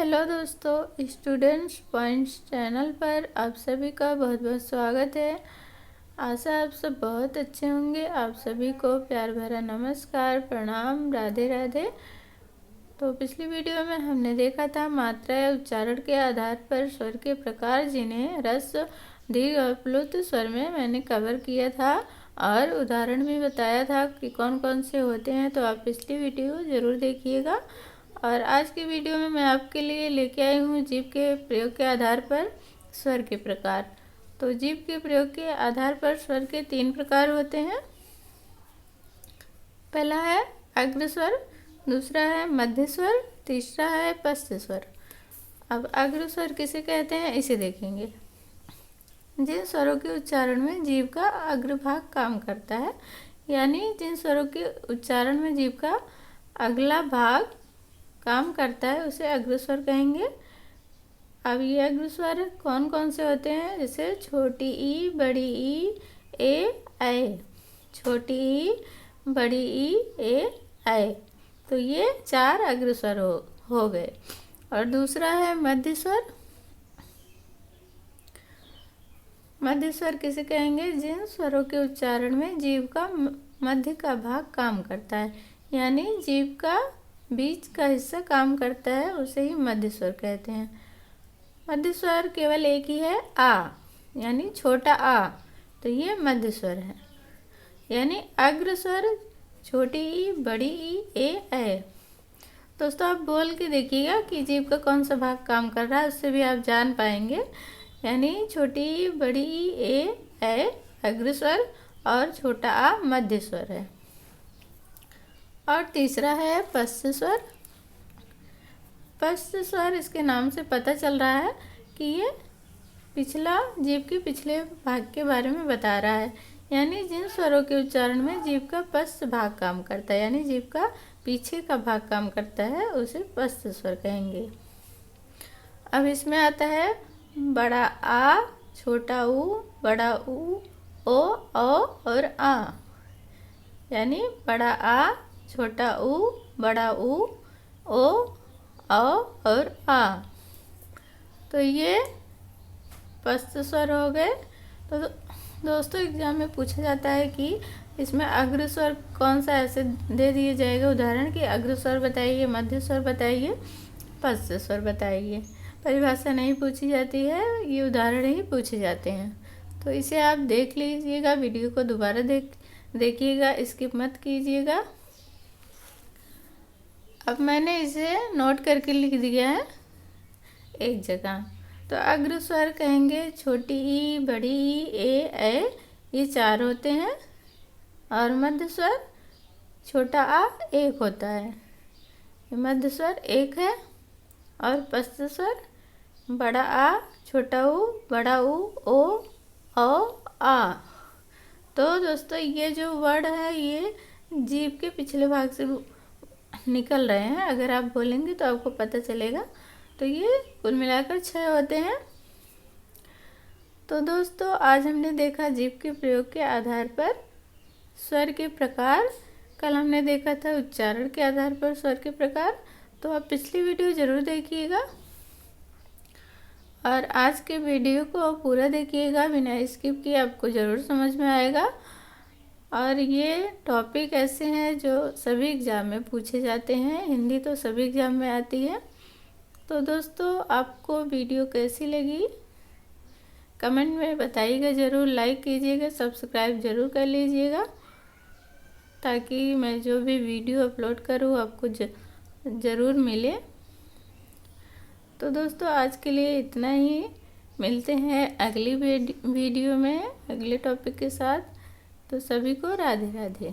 Hello दोस्तों, students points channel पर आप सभी का बहुत बहुत स्वागत है। आशा आप सब बहुत अच्छे होंगे। आप सभी को प्यार भरा नमस्कार, प्रणाम, राधे राधे। तो पिछली वीडियो में हमने देखा था मात्रा या उच्चारण के आधार पर स्वर के प्रकार, जिन्हें ह्रस्व, दीर्घ और प्लुत स्वर में मैंने कवर किया था और उदाहरण भी बताया था कि कौन कौन से होते हैं। तो आप पिछली वीडियो ज़रूर देखिएगा। और आज की वीडियो में मैं आपके लिए लेके आई हूँ जीभ के प्रयोग के आधार पर स्वर के प्रकार। तो जीभ के प्रयोग के आधार पर स्वर के 3 प्रकार होते हैं। पहला है अग्र स्वर, दूसरा है मध्य स्वर, तीसरा है पश्च स्वर। अब अग्र स्वर किसे कहते हैं इसे देखेंगे। जिन स्वरों के उच्चारण में जीभ का अग्र भाग काम करता है, यानी जिन स्वरों के उच्चारण में जीभ का अगला भाग काम करता है उसे अग्रस्वर कहेंगे। अब ये अग्रस्वर कौन कौन से होते हैं, जैसे छोटी ई, बड़ी ई, ए, ऐ। छोटी ई, बड़ी ई, ए, ऐ। तो ये 4 अग्रस्वर हो गए। और दूसरा है मध्य स्वर। मध्य स्वर किसे कहेंगे, जिन स्वरों के उच्चारण में जीभ का मध्य का भाग काम करता है, यानी जीभ का बीच का हिस्सा काम करता है, उसे ही मध्य स्वर कहते हैं। मध्य स्वर केवल एक ही है, आ, यानी छोटा आ। तो ये मध्य स्वर है। यानी अग्र स्वर छोटी ई, बड़ी ई, ए, ऐ। दोस्तों आप बोल के देखिएगा कि जीभ का कौन सा भाग काम कर रहा है, उससे भी आप जान पाएंगे। यानी छोटी ई, बड़ी ई, ए, ऐ अग्र स्वर और छोटा आ मध्य स्वर है। और तीसरा है पश्च स्वर। पश्च स्वर इसके नाम से पता चल रहा है कि ये पिछला, जीभ के पिछले भाग के बारे में बता रहा है। यानी जिन स्वरों के उच्चारण में जीभ का पश्च भाग काम करता है, यानी जीभ का पीछे का भाग काम करता है, उसे पश्च स्वर कहेंगे। अब इसमें आता है बड़ा आ, छोटा ऊ, बड़ा ऊ, ओ, और आ। यानी बड़ा आ, छोटा ऊ, बड़ा ऊ, ओ, और आ। तो ये पश्च स्वर हो गए। तो दोस्तों एग्जाम में पूछा जाता है कि इसमें अग्र स्वर कौन सा, ऐसे दे दिए जाएगा उदाहरण कि अग्र स्वर बताइए, मध्य स्वर बताइए, पश्च स्वर बताइए। परिभाषा नहीं पूछी जाती है, ये उदाहरण ही पूछे जाते हैं। तो इसे आप देख लीजिएगा, वीडियो को दोबारा देखिएगा, स्किप मत कीजिएगा। अब मैंने इसे नोट करके लिख दिया है एक जगह। तो अग्र स्वर कहेंगे छोटी ई, बड़ी ई, ए, ऐ, ये 4 होते हैं। और मध्य स्वर छोटा आ 1 होता है, ये मध्य स्वर 1 है। और पश्च स्वर बड़ा आ, छोटा ऊ, बड़ा ऊ, ओ, आ। तो दोस्तों ये जो वर्ड है ये जीभ के पिछले भाग से निकल रहे हैं। अगर आप बोलेंगे तो आपको पता चलेगा। तो ये कुल मिलाकर 6 होते हैं। तो दोस्तों आज हमने देखा जीभ के प्रयोग के आधार पर स्वर के प्रकार। कल हमने देखा था उच्चारण के आधार पर स्वर के प्रकार। तो आप पिछली वीडियो ज़रूर देखिएगा और आज के वीडियो को पूरा देखिएगा बिना स्किप किए, आपको ज़रूर समझ में आएगा। और ये टॉपिक ऐसे हैं जो सभी एग्ज़ाम में पूछे जाते हैं। हिंदी तो सभी एग्ज़ाम में आती है। तो दोस्तों आपको वीडियो कैसी लगी कमेंट में बताइएगा ज़रूर, लाइक कीजिएगा, सब्सक्राइब ज़रूर कर लीजिएगा, ताकि मैं जो भी वीडियो अपलोड करूँ आपको ज़रूर मिले। तो दोस्तों आज के लिए इतना ही। मिलते हैं अगली वीडियो में अगले टॉपिक के साथ। तो सभी को राधे राधे।